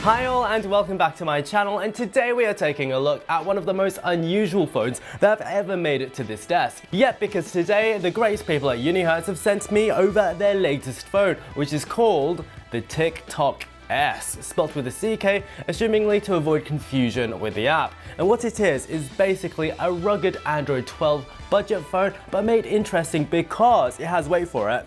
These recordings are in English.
Hi all and welcome back to my channel, and today we are taking a look at one of the most unusual phones that have ever made it to this desk. Yep, because today the great people at Unihertz have sent me over their latest phone, which is called the Ticktock S, spelt with a CK, assumingly to avoid confusion with the app. And what it is basically a rugged Android 12 budget phone, but made interesting because it has, wait for it,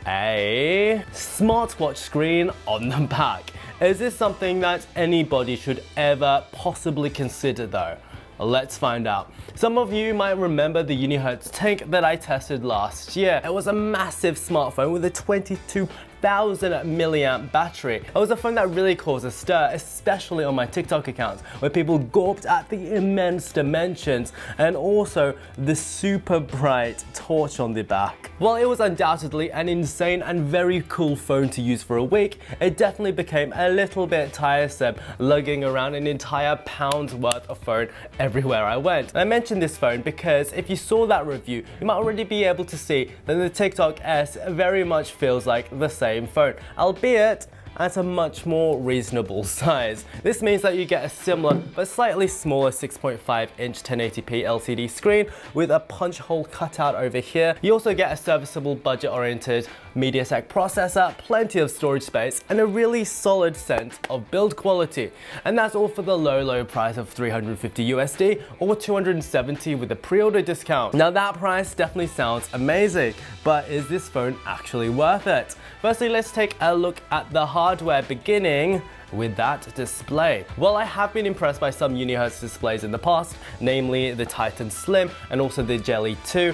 a smartwatch screen on the back. Is this something that anybody should ever possibly consider though? Let's find out. Some of you might remember the Unihertz Tank that I tested last year. It was a massive smartphone with a 22,000 milliamp battery. It was a phone that really caused a stir, especially on my TikTok accounts, where people gawped at the immense dimensions and also the super bright torch on the back. While it was undoubtedly an insane and very cool phone to use for a week, it definitely became a little bit tiresome lugging around an entire pound's worth of phone everywhere I went. And I mentioned this phone because if you saw that review, you might already be able to see that the Ticktock S very much feels like the same phone, albeit at a much more reasonable size. This means that you get a similar but slightly smaller 6.5-inch 1080p LCD screen with a punch hole cutout over here. You also get a serviceable budget-oriented MediaTek processor, plenty of storage space, and a really solid sense of build quality. And that's all for the low price of $350 USD or $270 with a pre-order discount. Now that price definitely sounds amazing, but is this phone actually worth it? Firstly, let's take a look at the hardware, beginning with that display. Well, I have been impressed by some Unihertz displays in the past, namely the Titan Slim and also the Jelly 2.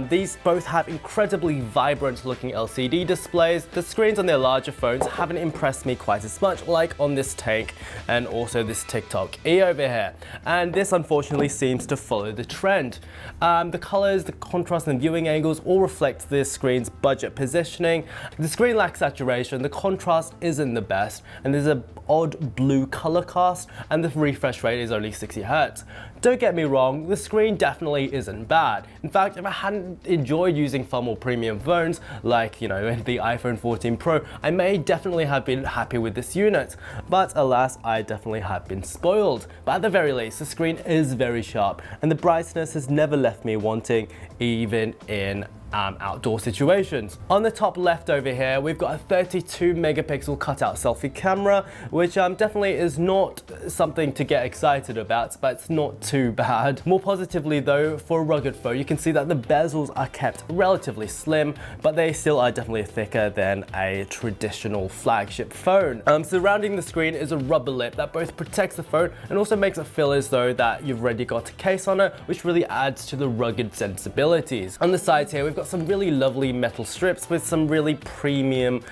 These both have incredibly vibrant looking LCD displays. The screens on their larger phones haven't impressed me quite as much, like on this Tank and also this Ticktock E over here. And this unfortunately seems to follow the trend. The colors, the contrast and viewing angles all reflect this screen's budget positioning. The screen lacks saturation, the contrast isn't the best, and there's a odd blue color cast, and the refresh rate is only 60 Hz. Don't get me wrong, the screen definitely isn't bad. In fact, if I hadn't enjoyed using far more premium phones, like, the iPhone 14 Pro, I may definitely have been happy with this unit. But alas, I definitely have been spoiled. But at the very least, the screen is very sharp, and the brightness has never left me wanting, even in outdoor situations. On the top left over here, we've got a 32 megapixel cutout selfie camera, which definitely is not something to get excited about, but it's not too bad. More positively though, for a rugged phone, you can see that the bezels are kept relatively slim, but they still are definitely thicker than a traditional flagship phone. Surrounding the screen is a rubber lip that both protects the phone and also makes it feel as though that you've already got a case on it, which really adds to the rugged sensibilities. On the sides here, we've got some really lovely metal strips with some really premium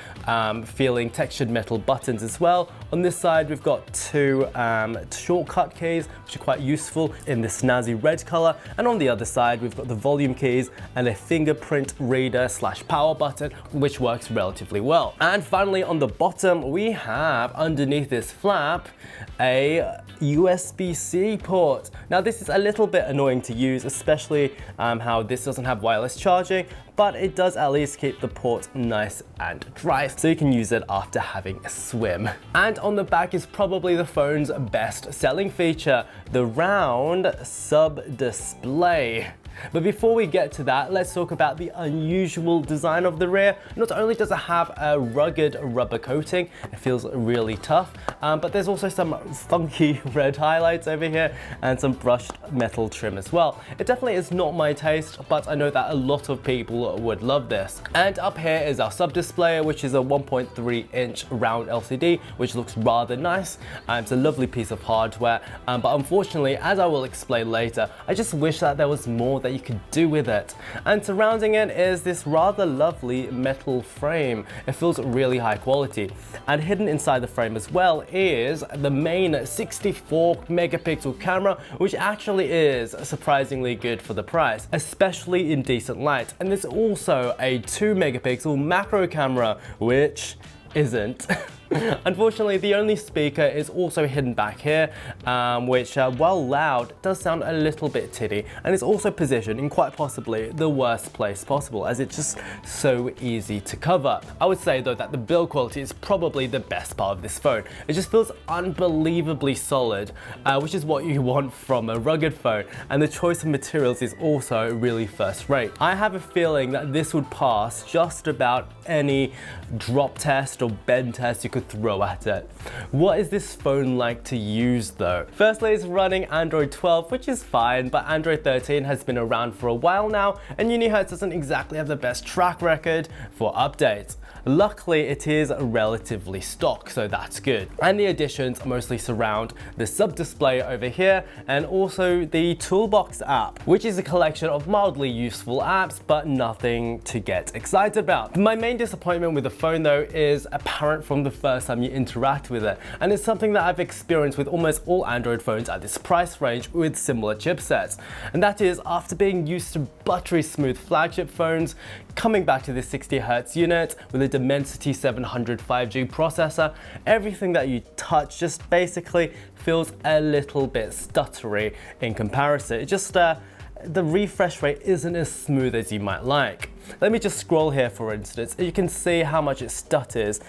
feeling textured metal buttons as well. On this side, we've got two shortcut keys, which are quite useful in this snazzy red color. And on the other side, we've got the volume keys and a fingerprint reader / power button, which works relatively well. And finally, on the bottom, we have underneath this flap a USB-C port. Now this is a little bit annoying to use, especially how this doesn't have wireless charging, but it does at least keep the port nice and dry, so you can use it after having a swim. And on the back is probably the phone's best selling feature, the round sub-display. But before we get to that, let's talk about the unusual design of the rear. Not only does it have a rugged rubber coating, it feels really tough, but there's also some funky red highlights over here and some brushed metal trim as well. It definitely is not my taste, but I know that a lot of people would love this. And up here is our sub-display, which is a 1.3-inch round LCD, which looks rather nice. It's a lovely piece of hardware, but unfortunately, as I will explain later, I just wish that there was more that you could do with it. And surrounding it is this rather lovely metal frame. It feels really high quality. And hidden inside the frame as well is the main 64 megapixel camera, which actually is surprisingly good for the price, especially in decent light. And there's also a 2 megapixel macro camera, which isn't. Unfortunately, the only speaker is also hidden back here, which, while loud, does sound a little bit tinny, and it's also positioned in quite possibly the worst place possible, as it's just so easy to cover. I would say though that the build quality is probably the best part of this phone. It just feels unbelievably solid, which is what you want from a rugged phone, and the choice of materials is also really first rate. I have a feeling that this would pass just about any drop test or bend test you could throw at it. What is this phone like to use though? Firstly, it's running Android 12, which is fine, but Android 13 has been around for a while now, and Unihertz doesn't exactly have the best track record for updates. Luckily, it is relatively stock, so that's good. And the additions mostly surround the sub-display over here and also the Toolbox app, which is a collection of mildly useful apps, but nothing to get excited about. My main disappointment with the phone though is apparent from the first time you interact with it, and it's something that I've experienced with almost all Android phones at this price range with similar chipsets. And that is, after being used to buttery smooth flagship phones, coming back to the 60Hz unit with a Dimensity 700 5G processor, everything that you touch just basically feels a little bit stuttery in comparison. It just, the refresh rate isn't as smooth as you might like. Let me just scroll here for instance, and you can see how much it stutters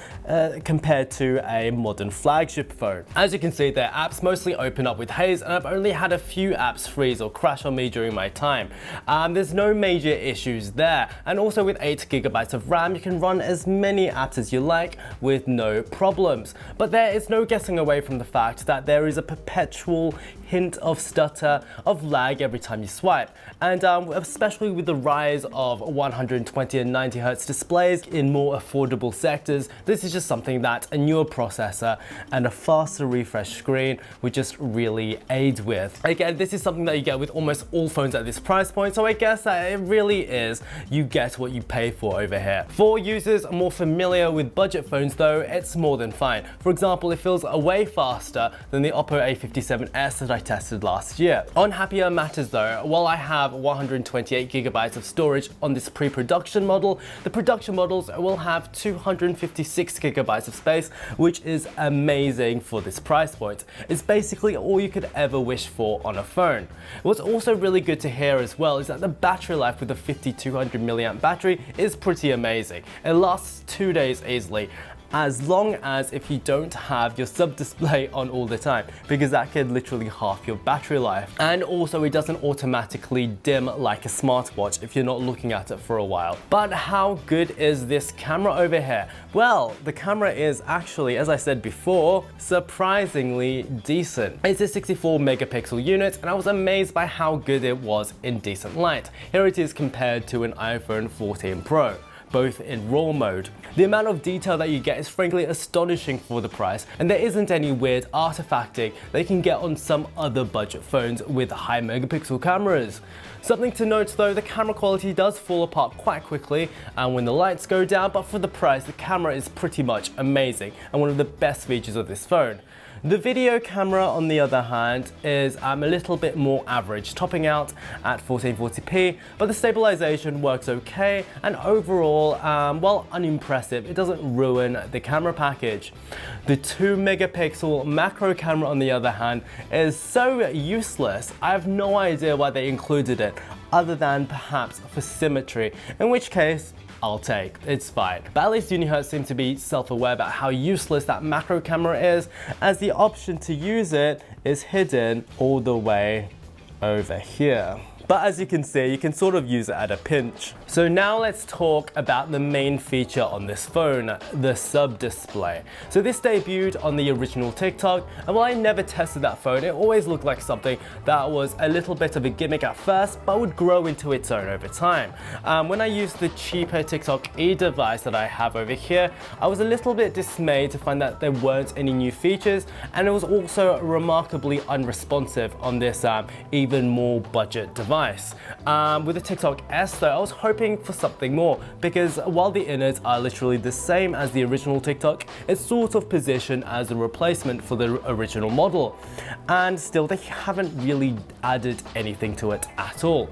compared to a modern flagship phone. As you can see, their apps mostly open up with haze, and I've only had a few apps freeze or crash on me during my time. There's no major issues there, and also with 8GB of RAM, you can run as many apps as you like with no problems. But there is no getting away from the fact that there is a perpetual hint of stutter, of lag every time you swipe, and especially with the rise of 120 and 90Hz displays in more affordable sectors, this is just something that a newer processor and a faster refresh screen would just really aid with. Again, this is something that you get with almost all phones at this price point, so I guess that it really is, you get what you pay for over here. For users more familiar with budget phones though, it's more than fine. For example, it feels way faster than the Oppo A57s that I tested last year. On happier matters though, while I have 128GB of storage on this pre-production model, the production models will have 256GB of space, which is amazing for this price point. It's basically all you could ever wish for on a phone. What's also really good to hear as well is that the battery life with the 5200mAh battery is pretty amazing. It lasts 2 days easily, as long as if you don't have your sub-display on all the time, because that could literally halve your battery life. And also it doesn't automatically dim like a smartwatch if you're not looking at it for a while. But how good is this camera over here? Well, the camera is actually, as I said before, surprisingly decent. It's a 64 megapixel unit, and I was amazed by how good it was in decent light. Here it is compared to an iPhone 14 Pro, both in RAW mode. The amount of detail that you get is frankly astonishing for the price, and there isn't any weird artifacting that you can get on some other budget phones with high megapixel cameras. Something to note though, the camera quality does fall apart quite quickly and when the lights go down, but for the price, the camera is pretty much amazing and one of the best features of this phone. The video camera, on the other hand, is a little bit more average, topping out at 1440p, but the stabilization works okay, and overall, while unimpressive, it doesn't ruin the camera package. The 2 megapixel macro camera, on the other hand, is so useless. I have no idea why they included it, other than perhaps for symmetry, in which case, I'll take. It's fine. But at least Unihertz seem to be self-aware about how useless that macro camera is, as the option to use it is hidden all the way over here. But as you can see, you can sort of use it at a pinch. So now let's talk about the main feature on this phone, the sub-display. So this debuted on the original TikTok, and while I never tested that phone, it always looked like something that was a little bit of a gimmick at first, but would grow into its own over time. When I used the cheaper TikTok E device that I have over here, I was a little bit dismayed to find that there weren't any new features, and it was also remarkably unresponsive on this even more budget device. With the TikTok S though, I was hoping for something more, because while the innards are literally the same as the original TikTok, it's sort of positioned as a replacement for the original model. And still, they haven't really added anything to it at all.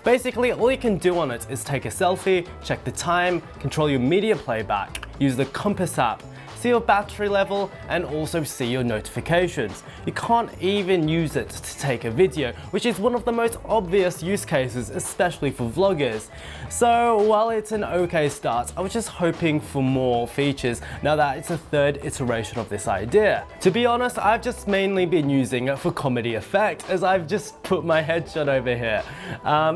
Basically, all you can do on it is take a selfie, check the time, control your media playback, use the compass app, see your battery level, and also see your notifications. You can't even use it to take a video, which is one of the most obvious use cases, especially for vloggers. So while it's an okay start, I was just hoping for more features now that it's a third iteration of this idea. To be honest, I've just mainly been using it for comedy effect, as I've just put my headshot over here.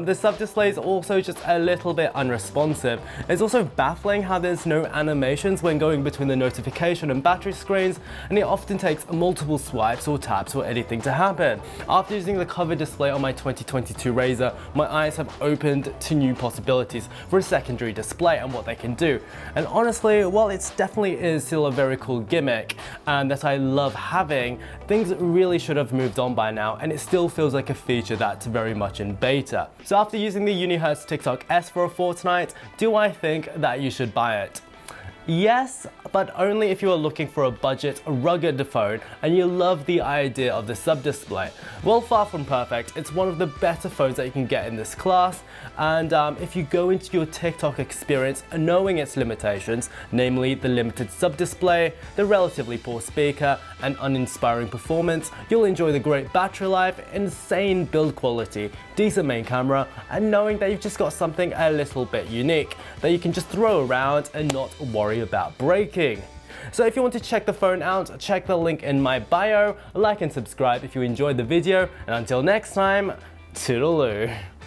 The sub-display is also just a little bit unresponsive. It's also baffling how there's no animations when going between the notification and battery screens, and it often takes multiple swipes or taps for anything to happen. After using the cover display on my 2022 Razr, my eyes have opened to new possibilities for a secondary display and what they can do. And honestly, while it definitely is still a very cool gimmick and that I love having, things really should have moved on by now, and it still feels like a feature that's very much in beta. So after using the Unihertz Ticktock S for a fortnight, do I think that you should buy it? Yes, but only if you are looking for a budget, rugged phone and you love the idea of the sub-display. Well, far from perfect, it's one of the better phones that you can get in this class, and if you go into your TikTok experience knowing its limitations, namely the limited sub-display, the relatively poor speaker, and uninspiring performance, you'll enjoy the great battery life, insane build quality, decent main camera, and knowing that you've just got something a little bit unique that you can just throw around and not worry about breaking. So if you want to check the phone out, check the link in my bio, like and subscribe if you enjoyed the video, and until next time, toodaloo.